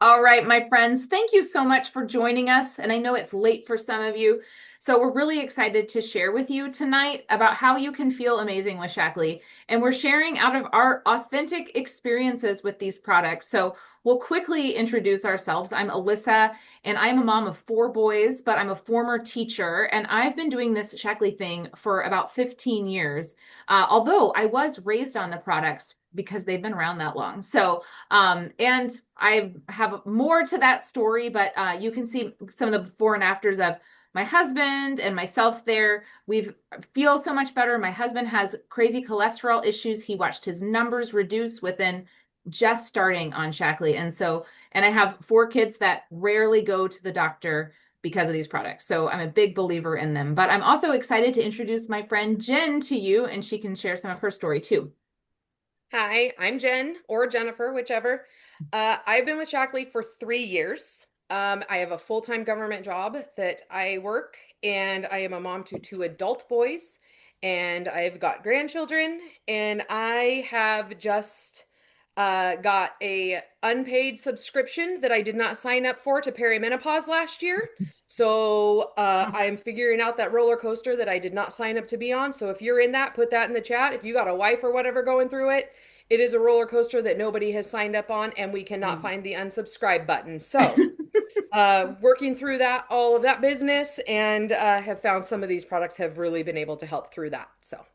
All right, my friends, thank you so much for joining us. And I know it's late for some of you. So we're really excited to share with you tonight about how you can feel amazing with Shackley. And we're sharing out of our authentic experiences with these products. So we'll quickly introduce ourselves. I'm Alyssa, and I'm a mom of four boys, but I'm a former teacher. And I've been doing this Shackley thing for about 15 years, although I was raised on the products because they've been around that long. And I have more to that story, but you can see some of the before and afters of my husband and myself there. We feel so much better. My husband has crazy cholesterol issues. He watched his numbers reduce within just starting on Shackley. And I have four kids that rarely go to the doctor because of these products. So I'm a big believer in them. But I'm also excited to introduce my friend Jen to you, and she can share some of her story too. Hi, I'm Jen or Jennifer, whichever. I've been with Shackley for 3 years. I have a full-time government job that I work, and I am a mom to two adult boys, and I've got grandchildren, and I have just got a unpaid subscription that I did not sign up for to perimenopause last year. So I'm figuring out that roller coaster that I did not sign up to be on. So if you're in that, put that in the chat. If you got a wife or whatever going through it, it is a roller coaster that nobody has signed up on, and we cannot find the unsubscribe button. So working through that, all of that business, and have found some of these products have really been able to help through that. So.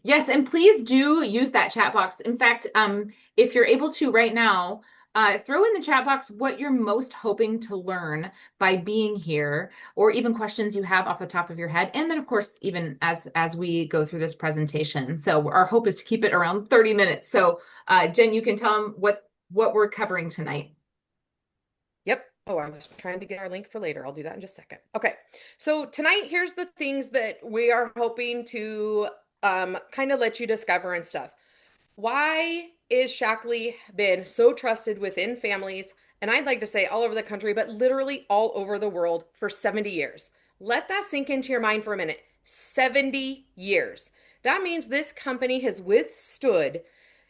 Yes, and please do use that chat box. In fact, if you're able to right now, throw in the chat box what you're most hoping to learn by being here, or even questions you have off the top of your head. And then, of course, even as we go through this presentation. So our hope is to keep it around 30 minutes. So, Jen, you can tell them what we're covering tonight. Yep. Oh, I was trying to get our link for later. I'll do that in just a second. Okay. So tonight, here's the things that we are hoping to kind of let you discover and stuff. Why is Shackley been so trusted within families, and I'd like to say all over the country, but literally all over the world for 70 years? Let that sink into your mind for a minute. 70 years. That means this company has withstood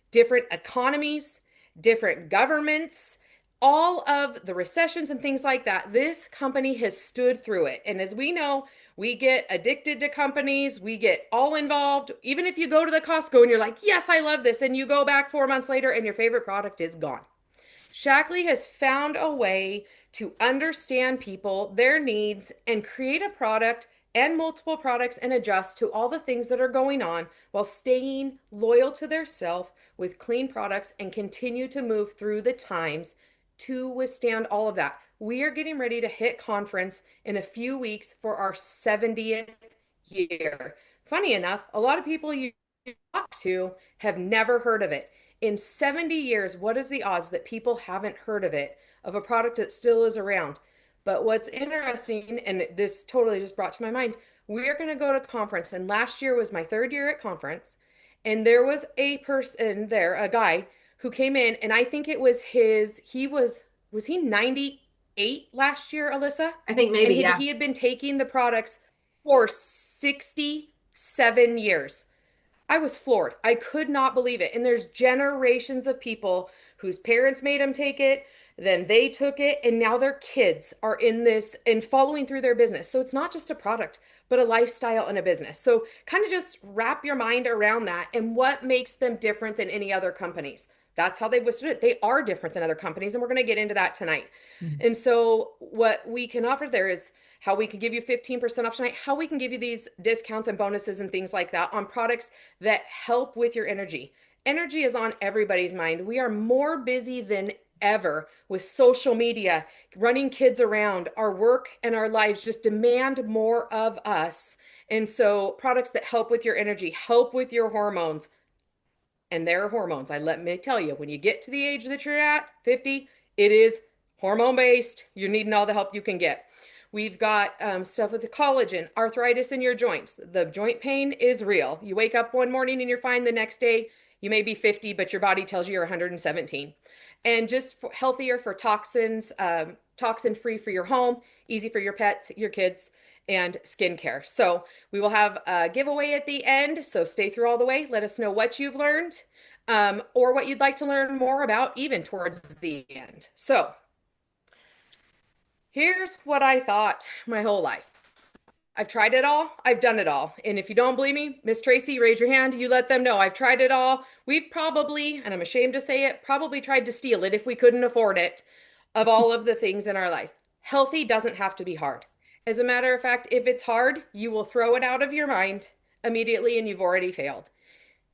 different economies, different governments, all of the recessions and things like that. This company has stood through it. And as we know, we get addicted to companies, we get all involved. Even if you go to the Costco and you're like, yes, I love this, and you go back 4 months later and your favorite product is gone. Shackley has found a way to understand people, their needs, and create a product and multiple products and adjust to all the things that are going on while staying loyal to their self with clean products and continue to move through the times to withstand all of that. We are getting ready to hit conference in a few weeks for our 70th year. Funny enough, a lot of people you talk to have never heard of it. In 70 years, what is the odds that people haven't heard of it, of a product that still is around? But what's interesting, and this totally just brought to my mind, we are going to go to conference. And last year was my third year at conference. And there was a person there, a guy who came in, and I think it was was he 98 last year, Alyssa? I think And maybe, yeah. he had been taking the products for 67 years. I was floored. I could not believe it. And there's generations of people whose parents made them take it, then they took it, and now their kids are in this and following through their business. So it's not just a product, but a lifestyle and a business. So kind of just wrap your mind around that and what makes them different than any other companies. That's how they've withstood it. They are different than other companies, and we're going to get into that tonight. Mhm. And so, what we can offer there is how we can give you 15% off tonight, how we can give you these discounts and bonuses and things like that on products that help with your energy. Energy is on everybody's mind. We are more busy than ever with social media, running kids around. Our work and our lives just demand more of us. And so, products that help with your energy, help with your hormones, and their hormones. I let me tell you, when you get to the age that you're at, 50, it is hormone based. You're needing all the help you can get. We've got stuff with the collagen, arthritis in your joints. The joint pain is real. You wake up one morning and you're fine. The next day, you may be 50, but your body tells you you're 117. And just healthier for toxins, toxin free for your home, easy for your pets, your kids, and skincare. So we will have a giveaway at the end. So stay through all the way. Let us know what you've learned, or what you'd like to learn more about, even towards the end. So Here's what I thought my whole life. I've tried it all. I've done it all. And if you don't believe me, Miss Tracy, raise your hand. You let them know I've tried it all. We've probably, and I'm ashamed to say it, probably tried to steal it if we couldn't afford it of all of the things in our life. Healthy doesn't have to be hard. As a matter of fact, if it's hard, you will throw it out of your mind immediately and you've already failed.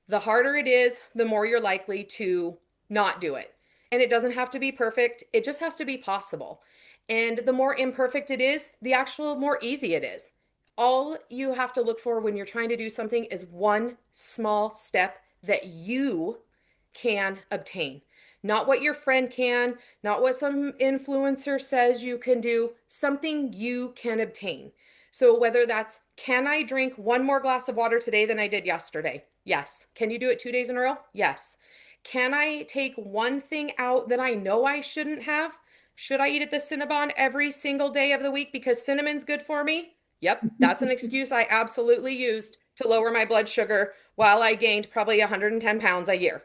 The harder it is, the more you're likely to not do it. And it doesn't have to be perfect, it just has to be possible. And the more imperfect it is, the actual more easy it is. All you have to look for when you're trying to do something is one small step that you can obtain. Not what your friend can, not what some influencer says you can do, something you can obtain. So, whether that's, can I drink one more glass of water today than I did yesterday? Yes. Can you do it 2 days in a row? Yes. Can I take one thing out that I know I shouldn't have? Should I eat at the Cinnabon every single day of the week because cinnamon's good for me? Yep, that's an excuse I absolutely used to lower my blood sugar while I gained probably 110 pounds a year.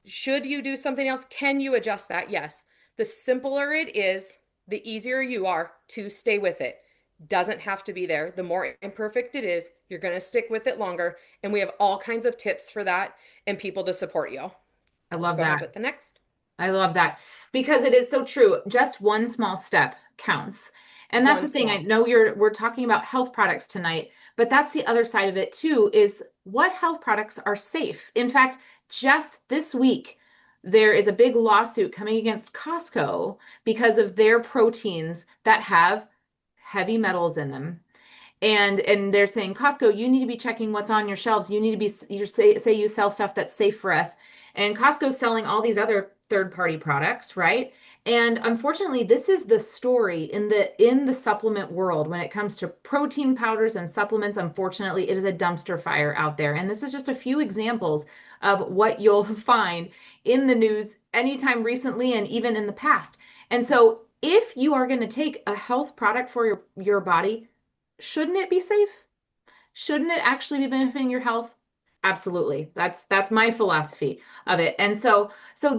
Should you do something else? Can you adjust that? Yes. The simpler it is, the easier you are to stay with it. Doesn't have to be there. The more imperfect it is, you're going to stick with it longer. And we have all kinds of tips for that and people to support you. I So love go ahead that. with the next. I love that because it is so true. Just one small step counts. And that's One the thing. I small. know we're talking about health products tonight, but that's the other side of it too, is what health products are safe. In fact, just this week, there is a big lawsuit coming against Costco because of their proteins that have heavy metals in them. And they're saying, Costco, you need to be checking what's on your shelves. You need to be, you say you sell stuff that's safe for us. And Costco's selling all these other third-party products, right? And unfortunately, this is the story in the supplement world when it comes to protein powders and supplements. Unfortunately, it is a dumpster fire out there. And this is just a few examples of what you'll find in the news anytime recently and even in the past. And so if you are going to take a health product for your body, shouldn't it be safe? Shouldn't it actually be benefiting your health? Absolutely. That's my philosophy of it. And so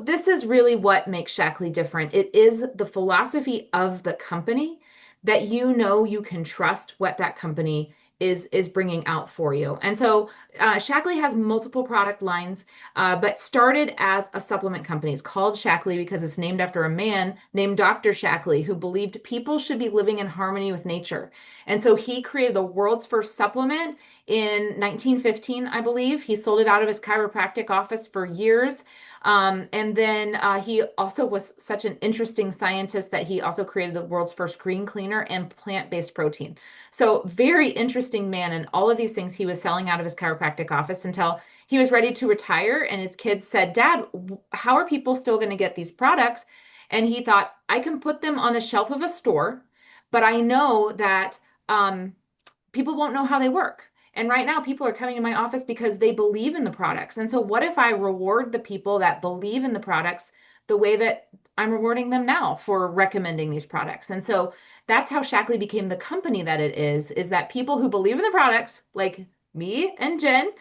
this is really what makes Shackley different. It is the philosophy of the company that you know you can trust what that company is bringing out for you. And so Shackley has multiple product lines, but started as a supplement company. It's called Shackley because it's named after a man named Dr. Shackley who believed people should be living in harmony with nature. And so he created the world's first supplement in 1915, I believe. He sold it out of his chiropractic office for years. And then he also was such an interesting scientist that he also created the world's first green cleaner and plant-based protein. So very interesting man. And all of these things he was selling out of his chiropractic office until he was ready to retire. And his kids said, Dad, how are people still going to get these products? And he thought, I can put them on the shelf of a store, but I know that people won't know how they work. And right now, people are coming to my office because they believe in the products. And so, what if I reward the people that believe in the products the way that I'm rewarding them now for recommending these products? And so, that's how Shackley became the company that it is that people who believe in the products, like me and Jen,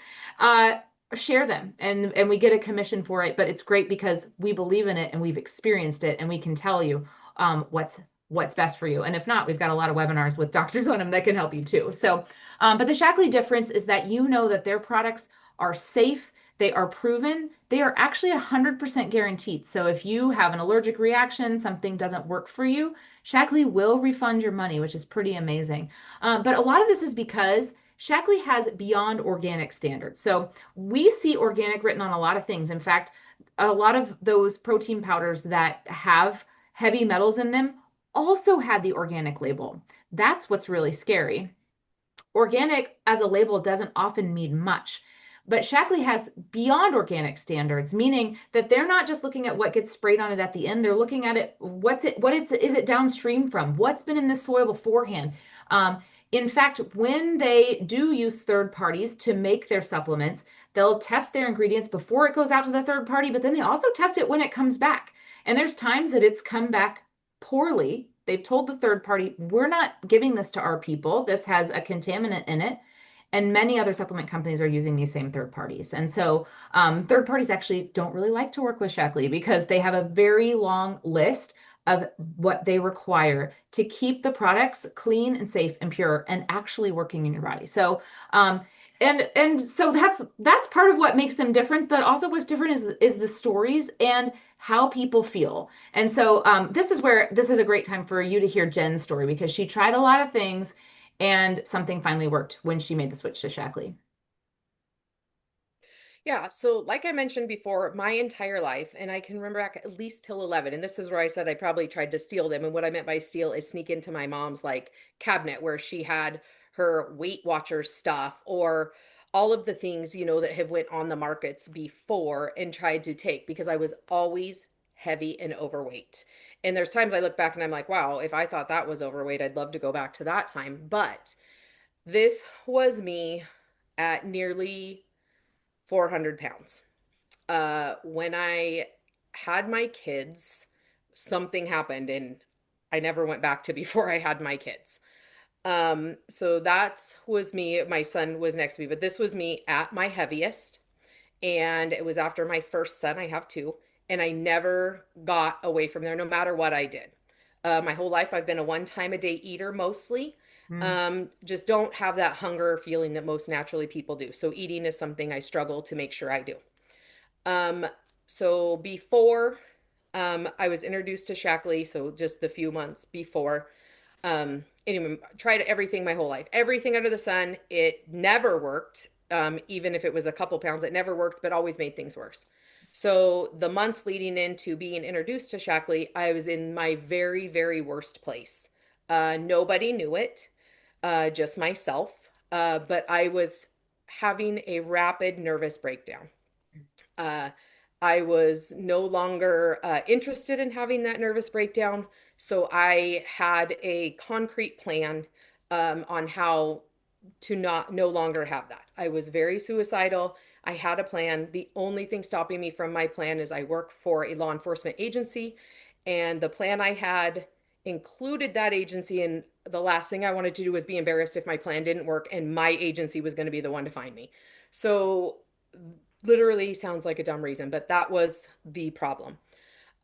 uh, share them and we get a commission for it. But it's great because we believe in it and we've experienced it and we can tell you what's best for you. And if not, we've got a lot of webinars with doctors on them that can help you too. So, but the Shackley difference is that you know that their products are safe, they are proven, they are actually 100% guaranteed. So if you have an allergic reaction, something doesn't work for you, Shackley will refund your money, which is pretty amazing. But a lot of this is because Shackley has beyond organic standards. So we see organic written on a lot of things. In fact, a lot of those protein powders that have heavy metals in them also had the organic label. That's what's really scary. Organic as a label doesn't often mean much. But Shackley has beyond organic standards, meaning that they're not just looking at what gets sprayed on it at the end. They're looking at it, is it downstream from? What's been in the soil beforehand? In fact, when they do use third parties to make their supplements, they'll test their ingredients before it goes out to the third party, but then they also test it when it comes back. And there's times that it's come back poorly. They've told the third party, we're not giving this to our people. This has a contaminant in it. And many other supplement companies are using these same third parties. And so third parties actually don't really like to work with Shackley because they have a very long list of what they require to keep the products clean and safe and pure and actually working in your body. So, and so that's part of what makes them different, but also what's different is the stories and how people feel. And so this is where this is a great time for you to hear Jen's story because she tried a lot of things and something finally worked when she made the switch to Shackley. Yeah, so like I mentioned before, my entire life, and I can remember back at least till 11, and this is where I said I probably tried to steal them. And what I meant by steal is sneak into my mom's like cabinet where she had her Weight Watchers stuff or all of the things, that have went on the markets before and tried to take because I was always heavy and overweight. And there's times I look back and I'm like, wow, if I thought that was overweight, I'd love to go back to that time. But this was me at nearly 400 pounds. When I had my kids, something happened and I never went back to before I had my kids. So that was me. My son was next to me, but this was me at my heaviest. And it was after my first son. I have two. And I never got away from there, no matter what I did. My whole life, I've been a one time a day eater mostly. Mm. Just don't have that hunger feeling that most naturally people do. So eating is something I struggle to make sure I do. Um, so before I was introduced to Shackley, so just the few months before, anyway, tried everything my whole life, everything under the sun. It never worked. Even if it was a couple pounds, it never worked, but always made things worse. So the months leading into being introduced to Shackley, I was in my very, very worst place. Nobody knew it, just myself. But I was having a rapid nervous breakdown. Uh, I was no longer interested in having that nervous breakdown. So I had a concrete plan on how to not no longer have that. I was very suicidal. I had a plan. The only thing stopping me from my plan is I work for a law enforcement agency, and the plan I had included that agency. And the last thing I wanted to do was be embarrassed if my plan didn't work and my agency was going to be the one to find me. So literally sounds like a dumb reason, but that was the problem.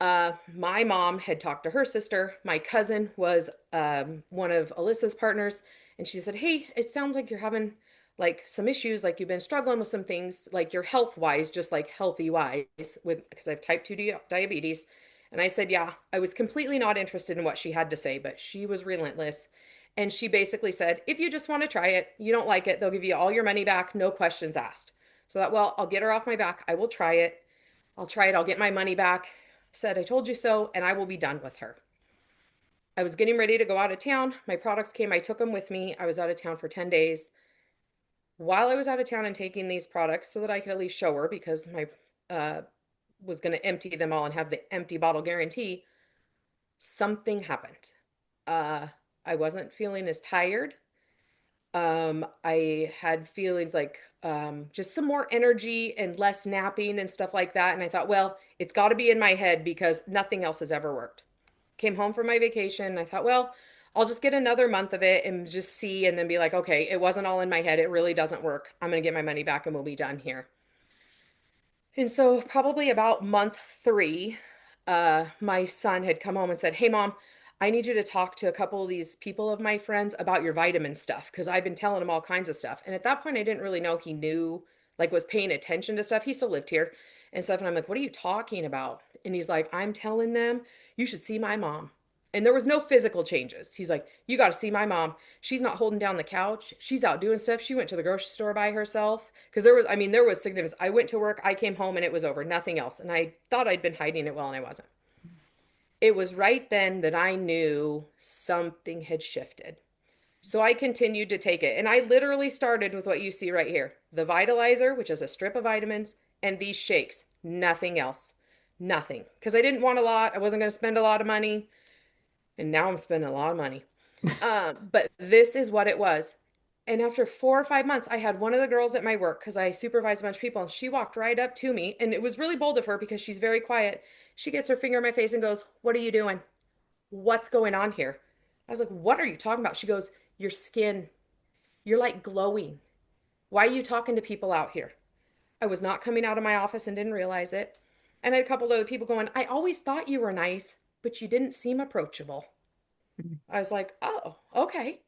My mom had talked to her sister. My cousin was one of Alyssa's partners, and she said, "Hey, it sounds like you're having like some issues, like you've been struggling with some things, like your health wise, just like healthy wise, with because I have type 2 diabetes." And I said, "Yeah." I was completely not interested in what she had to say, but she was relentless. And she basically said, "If you just want to try it, you don't like it, they'll give you all your money back, no questions asked." So that, well, I'll get her off my back. I will try it. I'll try it. I'll get my money back. Said, "I told you so," and I will be done with her. I was getting ready to go out of town. My products came. I took them with me. I was out of town for 10 days. While I was out of town and taking these products so that I could at least show her because my was going to empty them all and have the empty bottle guarantee, something happened. Uh, I wasn't feeling as tired. I had feelings like just some more energy and less napping and stuff like that. And I thought, well, it's got to be in my head because nothing else has ever worked. Came home from my vacation. I thought, well, I'll just get another month of it and just see and then be like, okay, it wasn't all in my head. It really doesn't work. I'm going to get my money back and we'll be done here. And so, probably about month three, my son had come home and said, "Hey, mom, I need you to talk to a couple of these people of my friends about your vitamin stuff because I've been telling him all kinds of stuff." And at that point, I didn't really know he knew, like, was paying attention to stuff. He still lived here and stuff. And I'm like, "What are you talking about?" And he's like, "I'm telling them you should see my mom." And there was no physical changes. He's like, "You got to see my mom. She's not holding down the couch. She's out doing stuff. She went to the grocery store by herself." Because there was, I mean, there was significance. I went to work, I came home, and it was over, nothing else. And I thought I'd been hiding it well, and I wasn't. It was right then that I knew something had shifted. So I continued to take it. And I literally started with what you see right here, the Vitalizer, which is a strip of vitamins, and these shakes, nothing else. Nothing. Because I didn't want a lot. I wasn't going to spend a lot of money. And now I'm spending a lot of money. But this is what it was. And after 4 or 5 months, I had one of the girls at my work because I supervise a bunch of people, and she walked right up to me. And it was really bold of her because she's very quiet. She gets her finger in my face and goes, "What are you doing? What's going on here?" I was like, "What are you talking about?" She goes, "Your skin, you're like glowing. Why are you talking to people out here?" I was not coming out of my office and didn't realize it. And I had a couple of other people going, "I always thought you were nice, but you didn't seem approachable. I was like, oh, okay.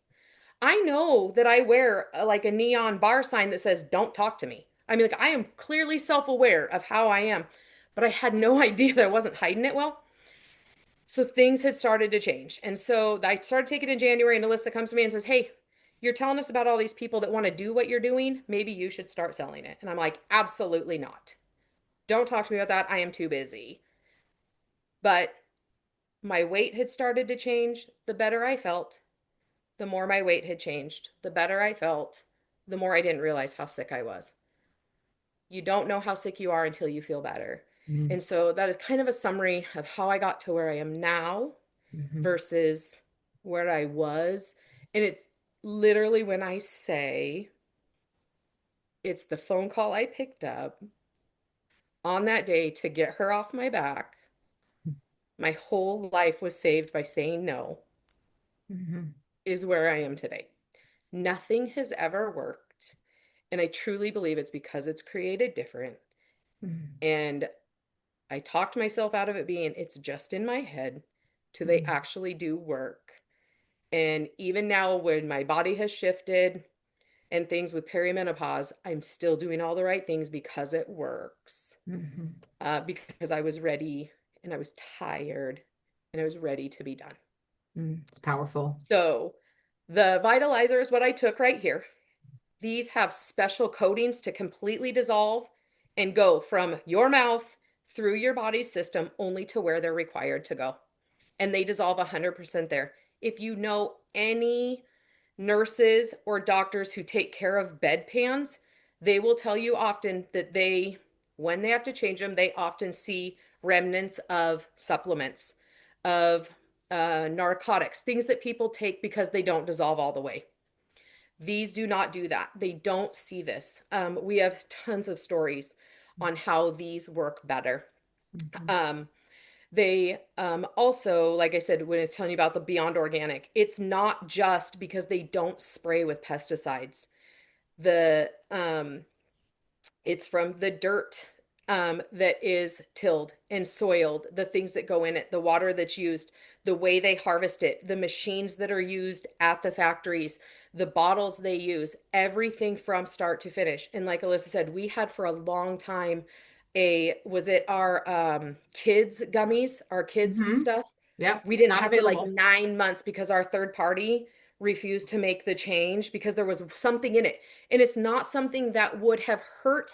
I know that I wear like a neon bar sign that says, don't talk to me. I mean, like, I am clearly self-aware of how I am, but I had no idea that I wasn't hiding it well. So things had started to change. And so I started taking it in January, and Alyssa comes to me and says, hey, you're telling us about all these people that want to do what you're doing. Maybe you should start selling it. And I'm like, absolutely not. Don't talk to me about that. I am too busy. But my weight had started to change. The better I felt, the more my weight had changed, the better I felt, the more I didn't realize how sick I was. You don't know how sick you are until you feel better. Mm-hmm. And so that is kind of a summary of how I got to where I am now Mm-hmm. versus where I was. And it's literally when I say it's the phone call I picked up on that day to get her off my back. My whole life was saved by saying no, Mm-hmm. is where I am today. Nothing has ever worked. And I truly believe it's because it's created different. Mm-hmm. And I talked myself out of it being it's just in my head to they Mm-hmm. actually do work. And even now, when my body has shifted and things with perimenopause, I'm still doing all the right things because it works. Mm-hmm. Because I was ready and I was tired and I was ready to be done. It's powerful. So, the vitalizer is what I took right here. These have special coatings to completely dissolve and go from your mouth through your body's system only to where they're required to go. And they dissolve 100% there. If you know any nurses or doctors who take care of bedpans, they will tell you often that when they have to change them, they often see remnants of supplements, of narcotics, things that people take because they don't dissolve all the way. These do not do that. They don't see this. We have tons of stories on how these work better. Mm-hmm. Um, they also, like I said, when I was telling you about the Beyond Organic, it's not just because they don't spray with pesticides. The It's from the dirt that is tilled and soiled, the things that go in it, the water that's used, the way they harvest it, the machines that are used at the factories, the bottles they use, everything from start to finish. And like Alyssa said, we had for a long time was it our kids gummies, our kids Mm-hmm. stuff? Yep. We didn't Not have for like available. 9 months because our third party refused to make the change because there was something in it. And it's not something that would have hurt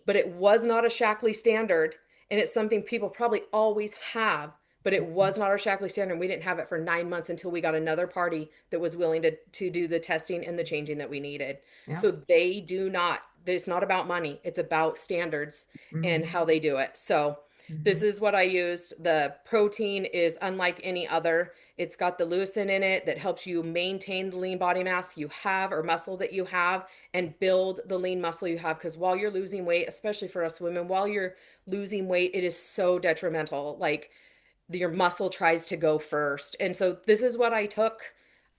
but it was not a Shackley standard. And it's something people probably always have, but it was not our Shackley standard. We didn't have it for 9 months until we got another party that was willing to do the testing and the changing that we needed. Yep. So they do not, it's not about money, it's about standards and Mm-hmm. how they do it. So Mm-hmm. this is what I used. The protein is unlike any other. It's got the leucine in it that helps you maintain the lean body mass you have or muscle that you have and build the lean muscle you have. Because while you're losing weight, especially for us women, while you're losing weight, it is so detrimental. Like your muscle tries to go first. And so this is what I took.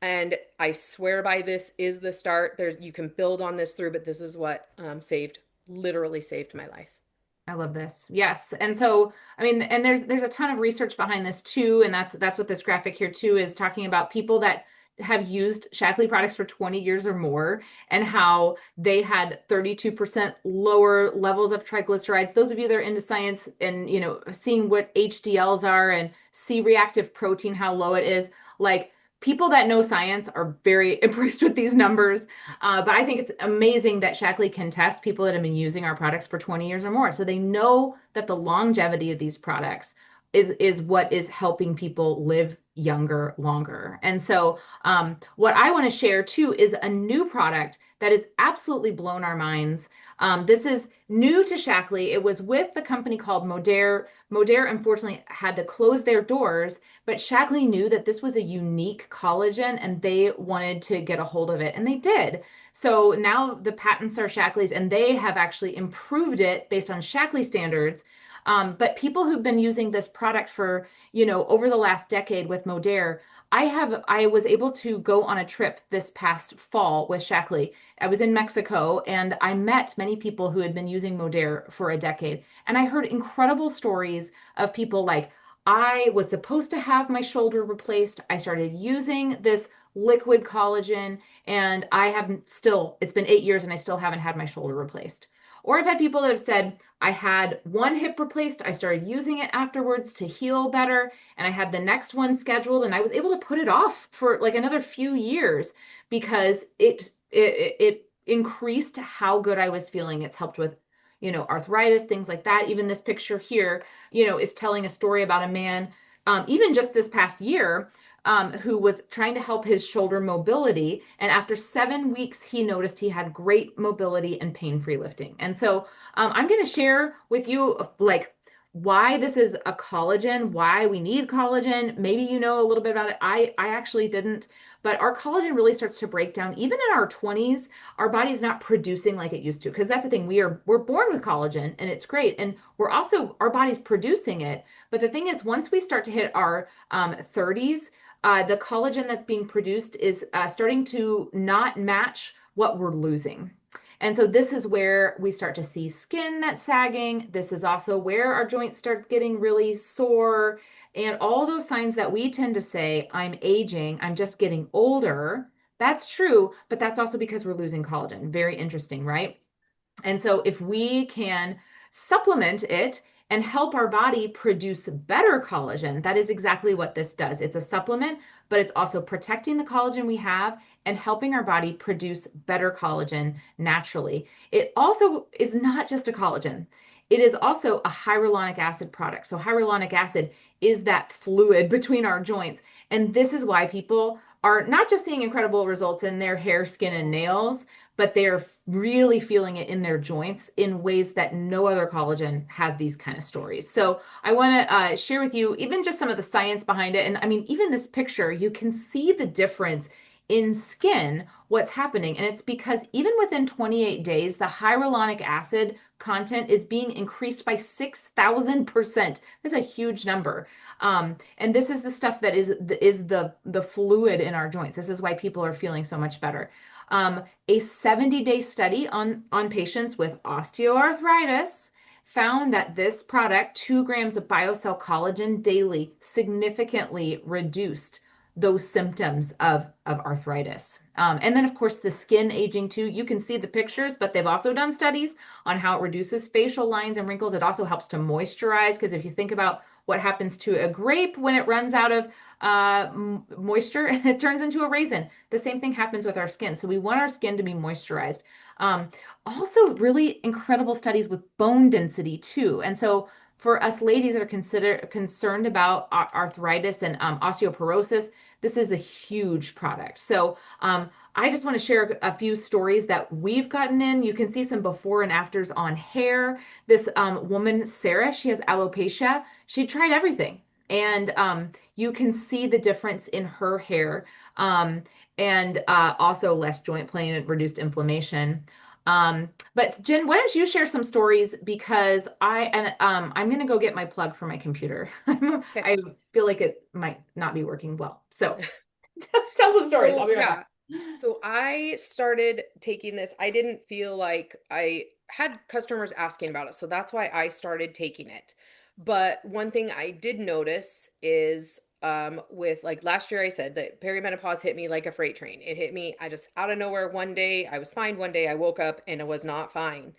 And I swear by this is the start. There, you can build on this through, but this is what literally saved my life. I love this. Yes. And so, I mean, and there's a ton of research behind this too, and that's what this graphic here too is talking about people that have used Shackley products for 20 years or more and how they had 32% lower levels of triglycerides. Those of you that are into science and, seeing what HDLs are and C-reactive protein, how low it is, like people that know science are very impressed with these numbers. But I think it's amazing that Shackley can test people that have been using our products for 20 years or more. So they know that the longevity of these products is what is helping people live younger longer. And so what I want to share too is a new product that has absolutely blown our minds. This is new to Shackley. It was with the company called Modere. Modere unfortunately had to close their doors, but Shackley knew that this was a unique collagen and they wanted to get a hold of it, and they did. So now the patents are Shackley's, and they have actually improved it based on Shackley standards. But people who've been using this product for, over the last decade with Modere, I was able to go on a trip this past fall with Shackley. I was in Mexico and I met many people who had been using Modere for a decade. And I heard incredible stories of people like, I was supposed to have my shoulder replaced. I started using this liquid collagen, and I haven't still, it's been 8 years and I still haven't had my shoulder replaced. Or I've had people that have said, I had one hip replaced, I started using it afterwards to heal better, and I had the next one scheduled, and I was able to put it off for like another few years because it increased how good I was feeling. It's helped with, arthritis, things like that. Even this picture here, is telling a story about a man, even just this past year, who was trying to help his shoulder mobility. And after 7 weeks, he noticed he had great mobility and pain-free lifting. And so I'm going to share with you like why this is a collagen, why we need collagen. Maybe you know a little bit about it. I actually didn't, but our collagen really starts to break down even in our 20s. Our body's not producing like it used to, because that's the thing. We're born with collagen and it's great, and we're also our body's producing it. But the thing is, once we start to hit our 30s, the collagen that's being produced is starting to not match what we're losing. And so this is where we start to see skin that's sagging. This is also where our joints start getting really sore, and all those signs that we tend to say, I'm aging, I'm just getting older. That's true, but that's also because we're losing collagen. Very interesting, right? And so, if we can supplement it and help our body produce better collagen, that is exactly what this does. It's a supplement, but it's also protecting the collagen we have and helping our body produce better collagen naturally. It also is not just a collagen, it is also a hyaluronic acid product. So, hyaluronic acid is that fluid between our joints. And this is why people are not just seeing incredible results in their hair, skin, and nails, but they're really feeling it in their joints in ways that no other collagen has these kind of stories. So I want to share with you even just some of the science behind it. And I mean, even this picture, you can see the difference in skin, what's happening. And it's because even within 28 days, the hyaluronic acid content is being increased by 6,000%. That's a huge number. And this is the stuff that is the fluid in our joints. This is why people are feeling so much better. A 70-day study on patients with osteoarthritis found that this product, 2 grams of BioCell collagen daily, significantly reduced those symptoms of arthritis. And then, of course, the skin aging too. You can see the pictures, but they've also done studies on how it reduces facial lines and wrinkles. It also helps to moisturize, because if you think about what happens to a grape when it runs out of moisture, it turns into a raisin. The same thing happens with our skin. So we want our skin to be moisturized. Um, Also, really incredible studies with bone density too. And so for us ladies that are concerned about arthritis and osteoporosis, this is a huge product. So I just want to share a few stories that we've gotten in. You can see some before and afters on hair. This woman, Sarah, she has alopecia. She tried everything. And you can see the difference in her hair, and also less joint pain and reduced inflammation. But Jen, why don't you share some stories, because I'm going to go get my plug for my computer. Okay. I feel like it might not be working well. So tell some stories. I'll So be right back. yeah. So I started taking this. I didn't feel like I had customers asking about it. So that's why I started taking it. But one thing I did notice is with like last year I said that perimenopause hit me like a freight train. It hit me, I just out of nowhere one day, I was fine one day, I woke up and it was not fine.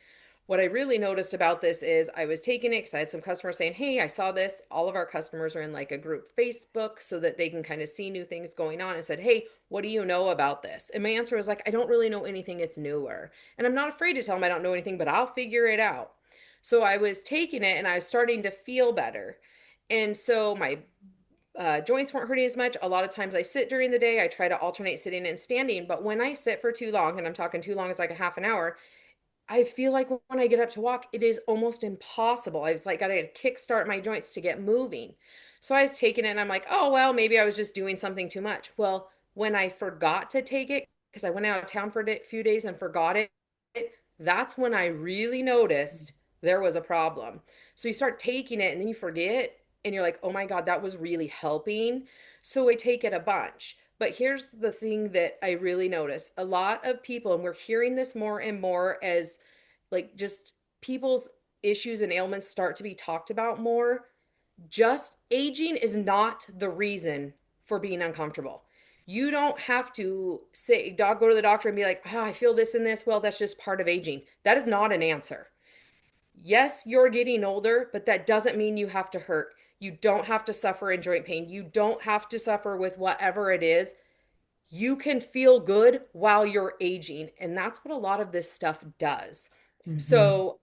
What I really noticed about this is I was taking it because I had some customers saying, hey, I saw this. All of our customers are in like a group Facebook so that they can kind of see new things going on, and said, hey, what do you know about this? And my answer was like, I don't really know anything. It's newer. And I'm not afraid to tell them I don't know anything, but I'll figure it out. So I was taking it and I was starting to feel better. And so my joints weren't hurting as much. A lot of times I sit during the day. I try to alternate sitting and standing. But when I sit for too long, and I'm talking too long is like a half an hour, I feel like when I get up to walk, it is almost impossible. It's like got to kickstart my joints to get moving. So I was taking it and I'm like, oh, well, maybe I was just doing something too much. Well, when I forgot to take it, because I went out of town for a few days and forgot it, that's when I really noticed there was a problem. So you start taking it and then you forget and you're like, oh my God, that was really helping. So I take it a bunch. But here's the thing that I really notice. A lot of people, and we're hearing this more and more as like just people's issues and ailments start to be talked about more, Just aging is not the reason for being uncomfortable. You don't have to say, go to the doctor and be like, oh, I feel this and this. Well, that's just part of aging. That is not an answer. Yes, you're getting older, but that doesn't mean you have to hurt. You don't have to suffer in joint pain. You don't have to suffer with whatever it is. You can feel good while you're aging. And that's what a lot of this stuff does. Hmm. So,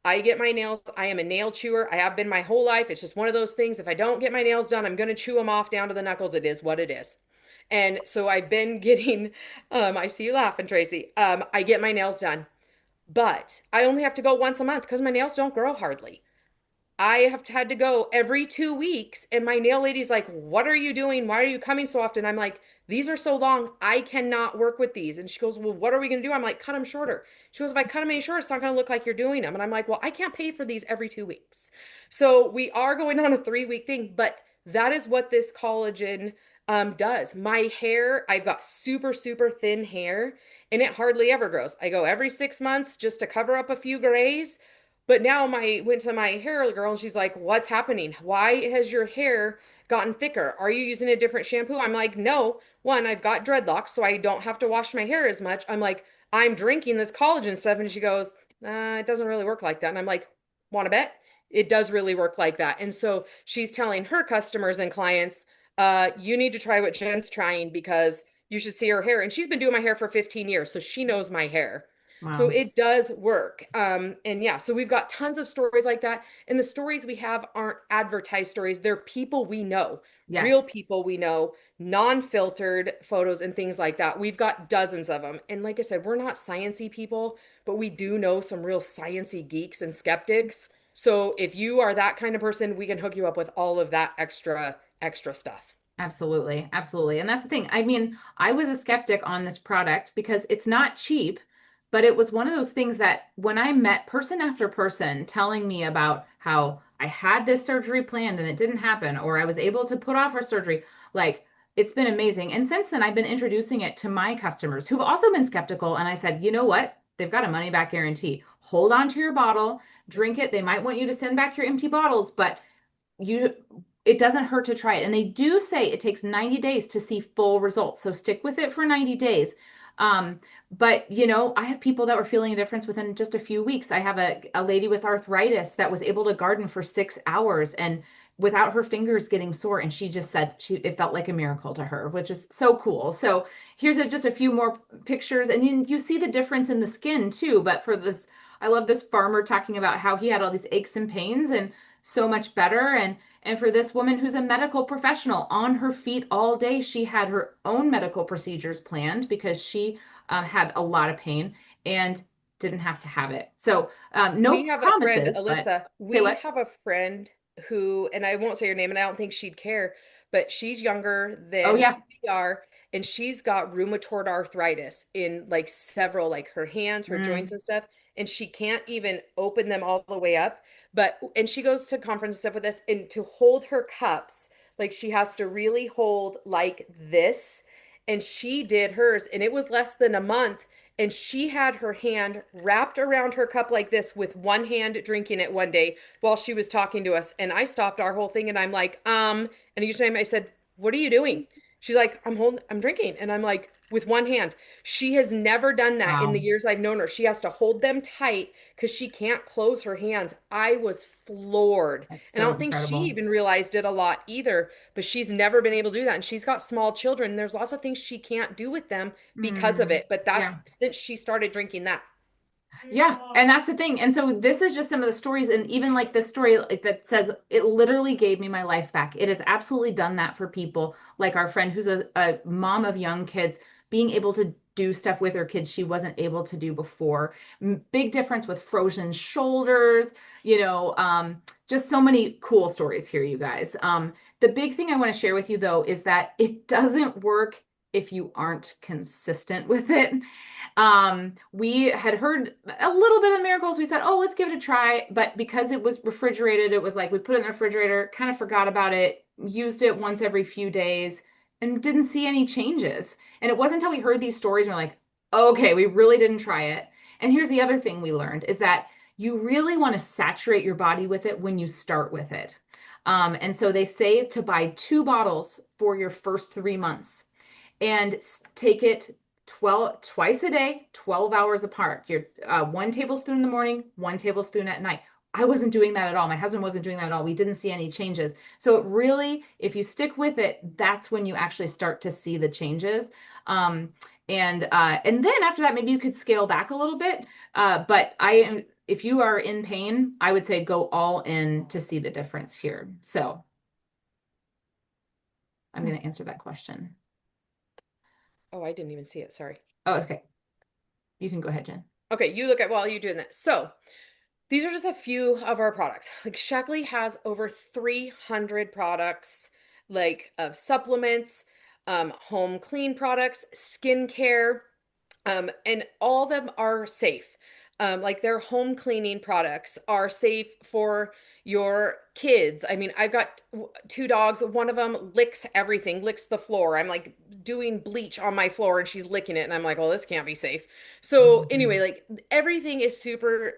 I get my nails. I am a nail chewer. I have been my whole life. It's just one of those things. If I don't get my nails done, I'm going to chew them off down to the knuckles. It is what it is. And so I've been getting, I see you laughing, Tracy. I get my nails done, but I only have to go once a month because my nails don't grow hardly. I have had to go every 2 weeks, and my nail lady's like, "What are you doing? Why are you coming so often?" I'm like, "These are so long. I cannot work with these." And she goes, "Well, what are we going to do?" I'm like, "Cut them shorter." She goes, "If I cut them any shorter, it's not going to look like you're doing them." And I'm like, "Well, I can't pay for these every 2 weeks." So we are going on a 3 week thing, but that is what this collagen does. My hair, I've got super, super thin hair, and it hardly ever grows. I go every 6 months just to cover up a few grays. But now my went to my hair girl and she's like, "What's happening? Why has your hair gotten thicker? Are you using a different shampoo?" I'm like, "No. One, I've got dreadlocks, so I don't have to wash my hair as much." I'm like, "I'm drinking this collagen stuff." And she goes, it doesn't really work like that." And I'm like, "Want to bet?" It does really work like that. And so she's telling her customers and clients, you need to try what Jen's trying because you should see her hair. And she's been doing my hair for 15 years, so she knows my hair. So Wow. it does work. And yeah, so we've got tons of stories like that. And the stories we have aren't advertised stories. They're people we know, real Yes. people we know, non-filtered photos and things like that. We've got dozens of them. And like I said, we're not sciencey people, but we do know some real sciencey geeks and skeptics. So if you are that kind of person, we can hook you up with all of that extra stuff. Absolutely. Absolutely. And that's the thing. I mean, I was a skeptic on this product because it's not cheap, but it was one of those things that when I met person after person telling me about how I had this surgery planned and it didn't happen, or I was able to put off our surgery, like it's been amazing. And since then, I've been introducing it to my customers who've also been skeptical. And I said, you know what? They've got a money back guarantee. Hold on to your bottle, drink it. They might want you to send back your empty bottles, but you it doesn't hurt to try it. And they do say it takes 90 days to see full results. So stick with it for 90 days. But I have people that were feeling a difference within just a few weeks. I have a lady with arthritis that was able to garden for 6 hours and without her fingers getting sore. And she just said it felt like a miracle to her, which is so cool. So here's just a few more pictures. And you see the difference in the skin too. But for this, I love this farmer talking about how he had all these aches and pains and so much better. And for this woman who's a medical professional on her feet all day, she had her own medical procedures planned because she had a lot of pain and didn't have to have it. So no We have a friend, promises, but Alyssa. say We what? have a friend who, and I won't say her name, and I don't think she'd care, but she's younger Oh than yeah. we are, and she's got rheumatoid arthritis in like several, like her hands, her joints Mm, and stuff, and she can't even open them all the way up. And she goes to conference and stuff with us, and to hold her cups, like she has to really hold like this. And she did hers, and it was less than a month and she had her hand wrapped around her cup like this with one hand drinking it one day while she was talking to us. And I stopped our whole thing and I'm like, and each time I said, "What are you doing?" She's like, I'm drinking." And I'm like, with one hand. She has never done that in the wow. years I've known her. She has to hold them tight because she can't close her hands. I was floored. That's And I so don't think she incredible. even realized it a lot either, but she's never been able to do that. And she's got small children. And there's lots of things she can't do with them because of Mm, it. But that's yeah. since she started drinking that. Yeah, and that's the thing. And so this is just some of the stories, and even like this story like, that says it literally gave me my life back. It has absolutely done that for people like our friend who's a mom of young kids, being able to do stuff with her kids she wasn't able to do before. Big difference with frozen shoulders, just so many cool stories here, you guys. The big thing I want to share with you though is that it doesn't work if you aren't consistent with it. We had heard a little bit of miracles. We said, oh, let's give it a try. But because it was refrigerated, it was like we put it in the refrigerator, kind of forgot about it, used it once every few days, and didn't see any changes. And it wasn't until we heard these stories, we're like, okay, we really didn't try it. And here's the other thing we learned is that you really want to saturate your body with it when you start with it. And so they say to buy 2 bottles for your first 3 months and take it 12 twice a day, 12 hours apart. You're 1 tablespoon in the morning, 1 tablespoon at night. I wasn't doing that at all. My husband wasn't doing that at all. We didn't see any changes. So it really, if you stick with it, that's when you actually start to see the changes. Um, and then after that, maybe you could scale back a little bit. But if you are in pain, I would say go all in to see the difference here. So I'm going to answer that question. Oh, I didn't even see it. Sorry. Oh, okay. You can go ahead, Jen. Okay, you look at while you're doing that. So these are just a few of our products. Like Shackley has over 300 products, like of supplements, home clean products, skincare, and all of them are safe. Like their home cleaning products are safe for your kids. I mean, I've got 2 dogs. One of them licks everything, licks the floor. I'm like doing bleach on my floor and she's licking it. And I'm like, well, this can't be safe. So anyway, Mhm. like everything is super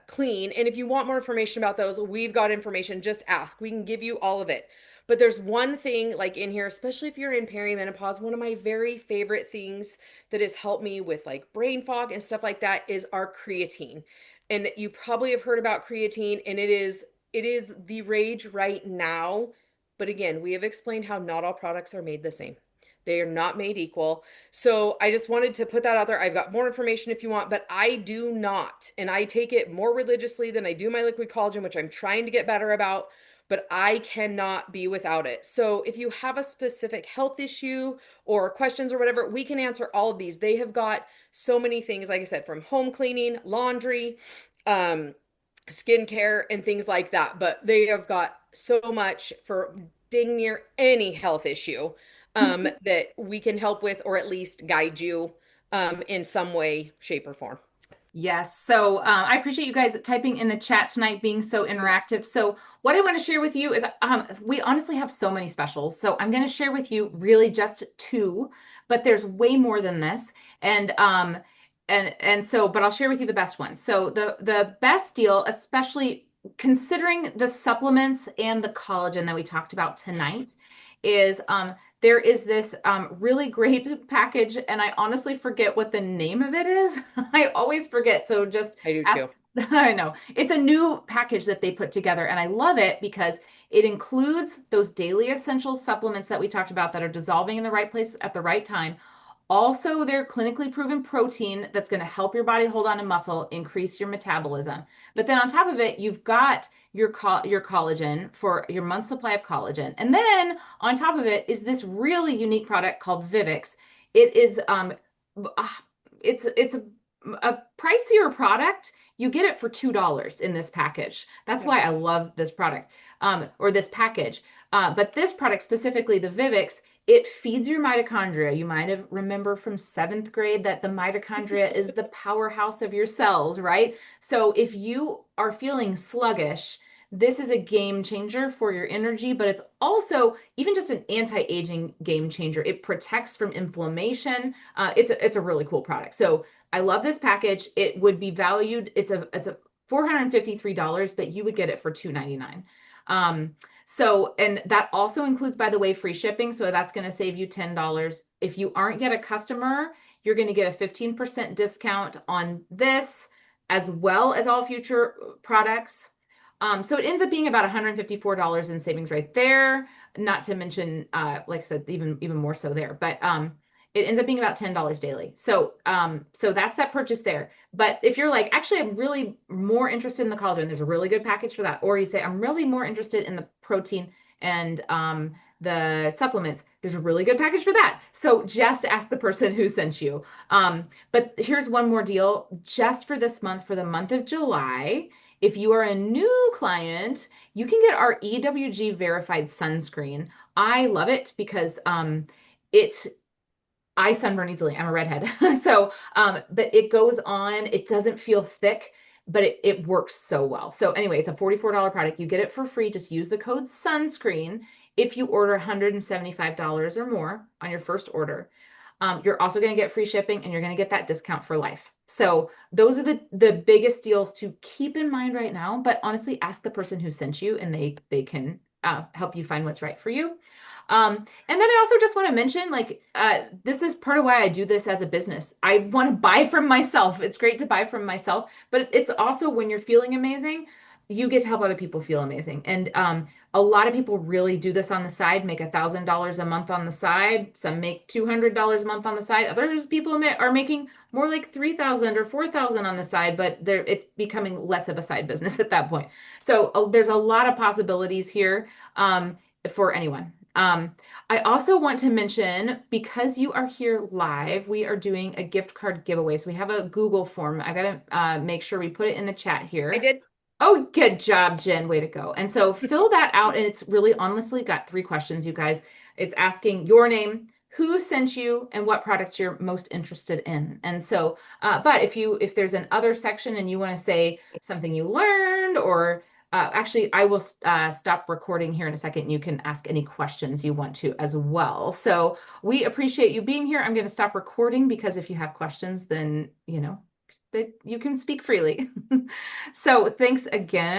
clean. And if you want more information about those, we've got information. Just ask. We can give you all of it. But there's one thing like in here, especially if you're in perimenopause, one of my very favorite things that has helped me with like brain fog and stuff like that is our creatine. And you probably have heard about creatine, and it is the rage right now. But again, we have explained how not all products are made the same. They are not made equal. So I just wanted to put that out there. I've got more information if you want, but I do not. And I take it more religiously than I do my liquid collagen, which I'm trying to get better about, but I cannot be without it. So if you have a specific health issue or questions or whatever, we can answer all of these. They have got so many things, like I said, from home cleaning, laundry, um, skincare, and things like that. But they have got so much for dang near any health issue that we can help with or at least guide you in some way, shape, or form. Yes. So I appreciate you guys typing in the chat tonight, being so interactive. So what I want to share with you is we honestly have so many specials. So I'm going to share with you really just two, but there's way more than this. But I'll share with you the best ones. So the best deal, especially considering the supplements and the collagen that we talked about tonight, is there is this really great package, and I honestly forget what the name of it is. I always forget. So just I do ask. too. I know. It's a new package that they put together, and I love it because it includes those daily essential supplements that we talked about that are dissolving in the right place at the right time. Also, their clinically proven protein that's going to help your body hold on to muscle, increase your metabolism. But then on top of it, you've got your collagen for your month supply of collagen. And then on top of it is this really unique product called Vivix. It is uh, it's a pricier product. You get it for $2 in this package. That's Yep. why I love this product or this package. But this product specifically, the Vivix, it feeds your mitochondria. You might have remember from seventh grade that the mitochondria is the powerhouse of your cells, right? So if you are feeling sluggish, this is a game changer for your energy, but it's also even just an anti-aging game changer. It protects from inflammation. It's a really cool product. So I love this package. It would be valued. It's a $453, but you would get it for $299. And that also includes, by the way, free shipping. So that's going to save you $10. If you aren't yet a customer, you're going to get a 15% discount on this as well as all future products. So it ends up being about $154 in savings right there. Not to mention, like I said, even more so there. But it ends up being about $10 daily. So that's that purchase there. But if you're like, actually, I'm really more interested in the collagen, there's a really good package for that. Or you say, I'm really more interested in the protein and the supplements. There's a really good package for that. So just ask the person who sent you. But here's one more deal just for this month, for the month of July. If you are a new client, you can get our EWG verified sunscreen. I love it because it I sunburn easily. I'm a redhead. But it goes on, it doesn't feel thick, but it works so well. So anyway, it's a $44 product. You get it for free. Just use the code sunscreen if you order $175 or more on your first order. You're also going to get free shipping and you're going to get that discount for life. So those are the biggest deals to keep in mind right now. But honestly, ask the person who sent you, and they can help you find what's right for you. And then I also just want to mention, like, this is part of why I do this as a business. I want to buy from myself. It's great to buy from myself, but it's also when you're feeling amazing, you get to help other people feel amazing. And a lot of people really do this on the side, make $1,000 a month on the side. Some make $200 a month on the side. Others people are making more like 3,000 or 4,000 on the side, but it's becoming less of a side business at that point. So there's a lot of possibilities here for anyone. I also want to mention, because you are here live, we are doing a gift card giveaway. So we have a Google form. I gotta make sure we put it in the chat I here. did. Oh, good job, Jen. Way to go. And so fill that out. And it's really honestly got three questions, you guys. It's asking your name, who sent you, and what product you're most interested in. And so, but if there's an other section and you want to say something you learned, or actually, I will stop recording here in a second. You can ask any questions you want to as well. So we appreciate you being here. I'm going to stop recording because if you have questions, then, that you can speak freely. So thanks again.